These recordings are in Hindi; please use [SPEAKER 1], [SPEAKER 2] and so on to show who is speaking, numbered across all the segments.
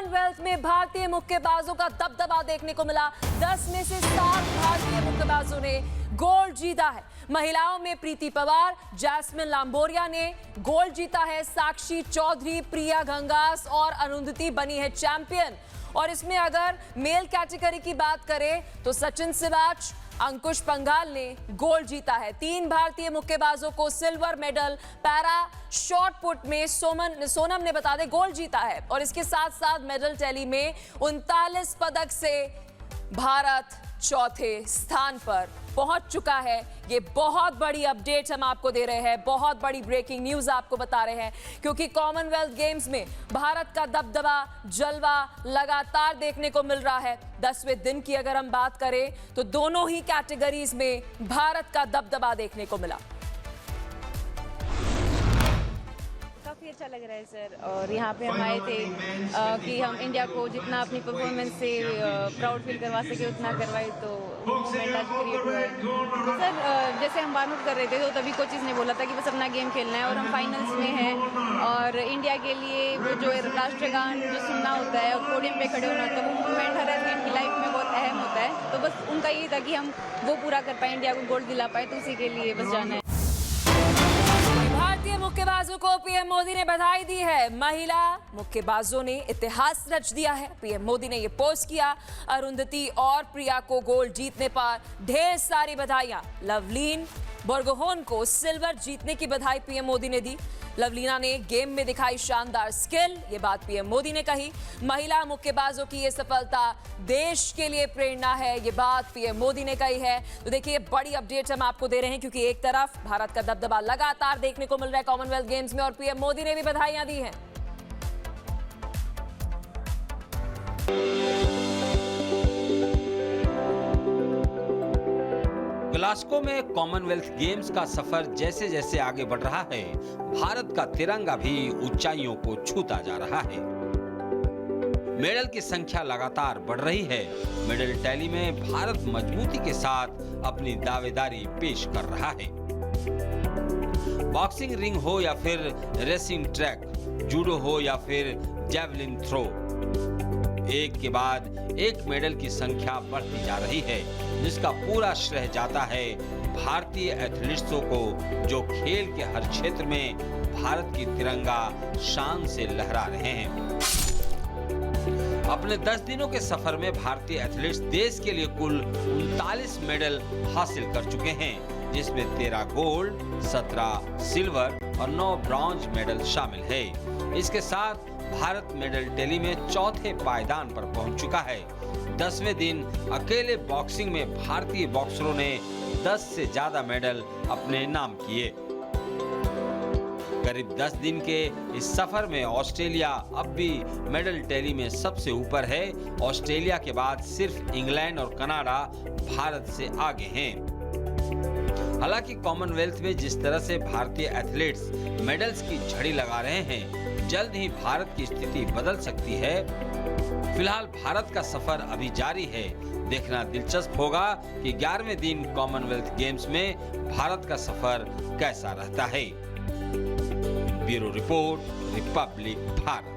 [SPEAKER 1] कॉमनवेल्थ में भारतीय मुक्केबाजों का दबदबा देखने को मिला। 10 में से 7 भारतीय मुक्केबाजों ने गोल्ड जीता है। महिलाओं में प्रीति पवार, जैस्मिन लांबोरिया ने गोल्ड जीता है। साक्षी चौधरी, प्रिया घंगास और अरुंधति बनी है चैंपियन। और इसमें अगर मेल कैटेगरी की बात करें तो सचिन सिवाच, अंकुश पंघाल ने गोल्ड जीता है। 3 भारतीय मुक्केबाजों को silver medal. Para shot put में सोनम ने बता दें गोल्ड जीता है। और इसके साथ साथ मेडल टैली में 39 पदक से भारत चौथे स्थान पर पहुंच चुका है। ये बहुत बड़ी अपडेट हम आपको दे रहे हैं, बहुत बड़ी ब्रेकिंग न्यूज आपको बता रहे हैं, क्योंकि कॉमनवेल्थ गेम्स में भारत का दबदबा जलवा लगातार देखने को मिल रहा है। 10वें दिन की अगर हम बात करें तो दोनों ही कैटेगरीज में भारत का दबदबा देखने को मिला।
[SPEAKER 2] काफ़ी अच्छा लग रहा है सर। और यहाँ पे हम आए थे कि हम इंडिया को जितना अपनी परफॉर्मेंस से प्राउड फील करवा सके उतना करवाए, तो मूवमेंट आज क्रिएट हुआ है सर। जैसे हम वार्म अप कर रहे थे तो तभी कोचेस ने बोला था कि बस अपना गेम खेलना है और हम फाइनल्स में हैं और इंडिया के लिए वो जो राष्ट्रगान जो सुनना होता है और पोडियम पे खड़े होना होता है, वो मूवमेंट हर एथलीट की लाइफ में बहुत अहम होता है। तो बस उनका यही था कि हम वो पूरा कर पाए, इंडिया को गोल्ड दिला पाए, तो उसी के लिए बस जाना है।
[SPEAKER 1] भारतीय मुक्केबाजों को पीएम मोदी ने बधाई दी है। महिला मुक्केबाजों ने इतिहास रच दिया है। पीएम मोदी ने ये पोस्ट किया। अरुंधति और प्रिया को गोल्ड जीतने पर ढेर सारी बधाइयां। लवलीन बोरगोहेन को सिल्वर जीतने की बधाई पीएम मोदी ने दी। लवलीना ने गेम में दिखाई शानदार स्किल, ये बात पीएम मोदी ने कही। महिला मुक्केबाजों की ये सफलता देश के लिए प्रेरणा है, ये बात पीएम मोदी ने कही है। तो देखिए बड़ी अपडेट हम आपको दे रहे हैं, क्योंकि एक तरफ भारत का दबदबा लगातार देखने को मिल रहा है कॉमनवेल्थ गेम्स में और पीएम मोदी ने भी बधाइयां दी हैं।
[SPEAKER 3] ग्लास्गो में कॉमनवेल्थ गेम्स का सफर जैसे जैसे आगे बढ़ रहा है, भारत का तिरंगा भी ऊंचाइयों को छूता जा रहा है। मेडल की संख्या लगातार बढ़ रही है। मेडल टैली में भारत मजबूती के साथ अपनी दावेदारी पेश कर रहा है। बॉक्सिंग रिंग हो या फिर रेसिंग ट्रैक, जूडो हो या फिर जैवलिन थ्रो, एक के बाद एक मेडल की संख्या बढ़ती जा रही है, जिसका पूरा श्रेय जाता है भारतीय एथलीट्सों को, जो खेल के हर क्षेत्र में भारत की तिरंगा शान से लहरा रहे हैं। अपने 10 दिनों के सफर में भारतीय एथलीट्स देश के लिए कुल 39 मेडल हासिल कर चुके हैं, जिसमें 13 गोल्ड, 17 सिल्वर और 9 ब्रॉन्ज मेडल शामिल है। इसके साथ भारत मेडल टैली में चौथे पायदान पर पहुंच चुका है। 10वें दिन अकेले बॉक्सिंग में भारतीय बॉक्सरों ने 10 से ज्यादा मेडल अपने नाम किए। करीब 10 दिन के इस सफर में ऑस्ट्रेलिया अब भी मेडल टैली में सबसे ऊपर है। ऑस्ट्रेलिया के बाद सिर्फ इंग्लैंड और कनाडा भारत से आगे हैं। हालांकि कॉमनवेल्थ में जिस तरह से भारतीय एथलीट्स मेडल्स की झड़ी लगा रहे हैं, जल्द ही भारत की स्थिति बदल सकती है। फिलहाल भारत का सफर अभी जारी है। देखना दिलचस्प होगा कि 11वें दिन कॉमनवेल्थ गेम्स में भारत का सफर कैसा रहता है। Bureau report, Republic Bharat.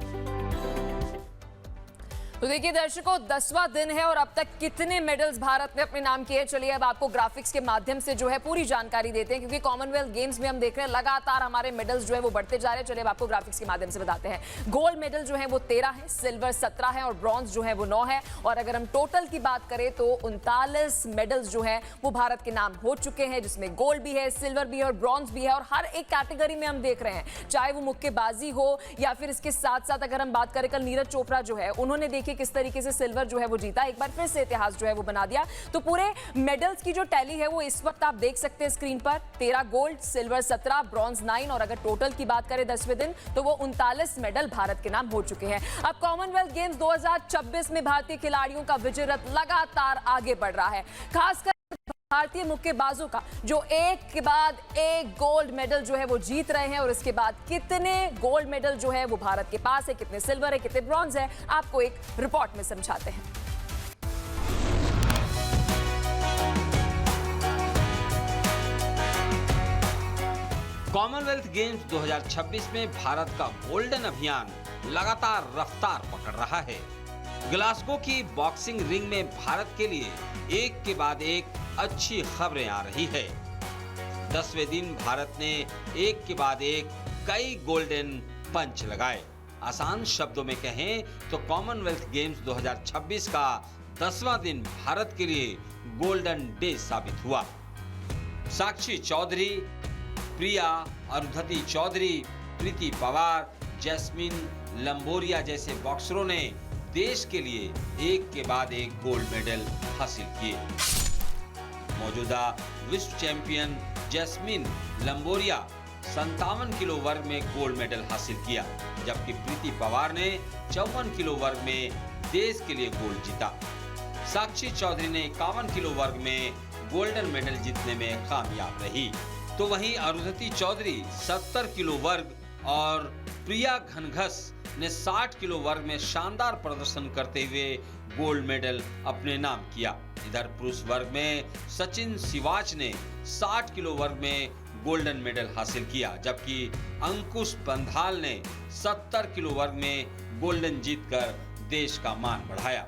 [SPEAKER 1] तो देखिए दर्शकों, 10वां दिन है और अब तक कितने मेडल्स भारत ने अपने नाम किए, चलिए अब आपको ग्राफिक्स के माध्यम से जो है पूरी जानकारी देते हैं, क्योंकि कॉमनवेल्थ गेम्स में हम देख रहे हैं लगातार हमारे मेडल्स जो है वो बढ़ते जा रहे हैं। चलिए अब आपको ग्राफिक्स के माध्यम से बताते हैं। गोल्ड मेडल जो है वो 13 है, सिल्वर 17 है और ब्रॉन्ज जो है वो 9 है। और अगर हम टोटल की बात करें तो 39 मेडल्स जो है वो भारत के नाम हो चुके हैं, जिसमें गोल्ड भी है, सिल्वर भी है और ब्रॉन्ज भी है। और हर एक कैटेगरी में हम देख रहे हैं, चाहे वो मुक्केबाजी हो या फिर इसके साथ साथ अगर हम बात करें, कल नीरज चोपड़ा जो है उन्होंने देखिए किस तरीके से सिल्वर जो है वो जीता, एक बार फिर से इतिहास जो है वो बना दिया। तो पूरे मेडल्स की जो टैली है वो इस वक्त आप देख सकते हैं स्क्रीन पर, 13 गोल्ड, सिल्वर 17, ब्रॉन्ज 9 और अगर टोटल की बात करें 10वें दिन तो वो 39 मेडल भारत के नाम हो चुके हैं। अब कॉमनवेल्थ गेम्स 2026 में भारतीय खिलाड़ियों का विजय रथ लगातार आगे बढ़ रहा है। खासकर भारतीय मुक्केबाजों का जो एक के बाद एक गोल्ड मेडल जो है वो जीत रहे हैं, और इसके बाद कितने गोल्ड मेडल जो है वो भारत के पास है, कितने सिल्वर है, कितने ब्रॉन्ज है, आपको एक रिपोर्ट में समझाते हैं।
[SPEAKER 3] कॉमनवेल्थ गेम्स 2026 में भारत का गोल्डन अभियान लगातार रफ्तार पकड़ रहा है। ग्लासगो की बॉक्सिंग रिंग में भारत के लिए एक के बाद एक अच्छी खबरें आ रही है। 10वें दिन भारत ने एक के बाद एक कई गोल्डन पंच लगाए। आसान शब्दों में कहें तो कॉमनवेल्थ गेम्स 2026 का 10वां दिन भारत के लिए गोल्डन डे साबित हुआ। साक्षी चौधरी, प्रिया, अरुंधति चौधरी, प्रीति पवार, जैस्मिन लंबोरिया जैसे बॉक्सरों ने देश के लिए एक के बाद एक गोल्ड मेडल हासिल किए। मौजूदा विश्व चैंपियन जैस्मिन लंबोरिया 57 किलो वर्ग में गोल्ड मेडल हासिल किया, जबकि प्रीति पवार ने 54 किलो वर्ग में देश के लिए गोल्ड जीता। साक्षी चौधरी ने 51 किलो वर्ग में गोल्डन मेडल जीतने में कामयाब रही, तो वहीं अरुंधति चौधरी 70 किलो वर्ग और प्रिया घनघस ने 60 किलो वर्ग में शानदार प्रदर्शन करते हुए गोल्ड मेडल अपने नाम किया। इधर पुरुष वर्ग में सचिन सिवाच ने 60 किलो वर्ग में गोल्डन मेडल हासिल किया, जबकि अंकुश पंधाल ने 70 किलो वर्ग में गोल्डन जीतकर देश का मान बढ़ाया।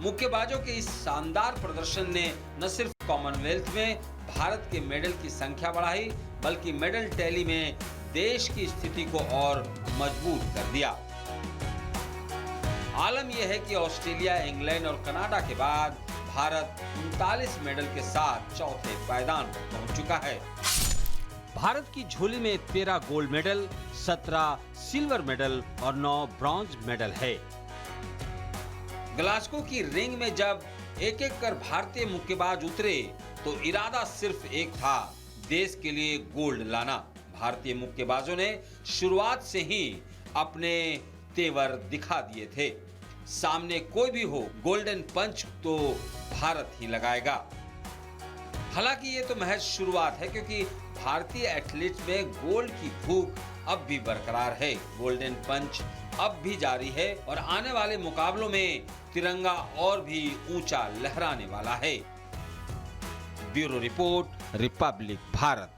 [SPEAKER 3] मुक्केबाजों के इस शानदार प्रदर्शन ने न सिर्फ कॉमनवेल्थ में भारत के मेडल की संख्या बढ़ाई, बल्कि मेडल टैली में देश की स्थिति को और मजबूत कर दिया। आलम यह है कि ऑस्ट्रेलिया, इंग्लैंड और कनाडा के बाद भारत 39 मेडल के साथ चौथे पायदान पर पहुंच चुका है। भारत की झोली में 13 गोल्ड मेडल, 17 सिल्वर मेडल और 9 ब्रॉन्ज मेडल है। ग्लासगो की रिंग में जब एक एक कर भारतीय मुक्केबाज उतरे तो इरादा सिर्फ एक था, देश के लिए गोल्ड लाना। भारतीय मुक्केबाजों ने शुरुआत से ही अपने तेवर दिखा दिए थे। सामने कोई भी हो, गोल्डन पंच तो भारत ही लगाएगा। हालांकि ये तो महज शुरुआत है, क्योंकि भारतीय एथलीट्स में गोल्ड की भूख अब भी बरकरार है। गोल्डन पंच अब भी जारी है और आने वाले मुकाबलों में तिरंगा और भी ऊंचा लहराने वाला है। Bureau report, Republic Bharat.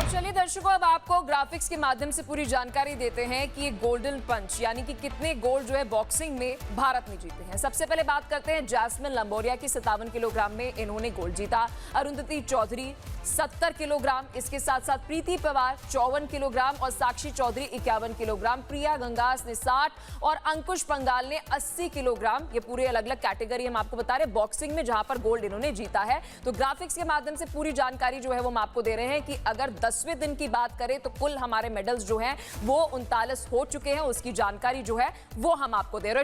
[SPEAKER 1] चलिए दर्शकों, अब आपको ग्राफिक्स के माध्यम से पूरी जानकारी देते हैं कि ये गोल्डन पंच यानी कि कितने गोल्ड जो है बॉक्सिंग में भारत ने जीते हैं। सबसे पहले बात करते हैं जैस्मिन लंबोरिया की। 57 किलोग्राम में इन्होंने गोल्ड जीता। अरुंधति चौधरी 70 किलोग्राम, इसके साथ साथ प्रीति पवार 54 किलोग्राम और साक्षी चौधरी 51 किलोग्राम, प्रिया गंगास ने 60 और अंकुश पंगाल ने 80 किलोग्राम। ये पूरे अलग अलग कैटेगरी हम आपको बता रहे हैं बॉक्सिंग में, जहां पर गोल्ड इन्होंने जीता है। तो ग्राफिक्स के माध्यम से पूरी जानकारी जो है वो हम आपको दे रहे हैं कि अगर 10वें दिन की बात करें तो कुल हमारे मेडल्स जो हैं वो 39 हो चुके हैं। उसकी जानकारी जो है वो हम आपको दे रहे हैं।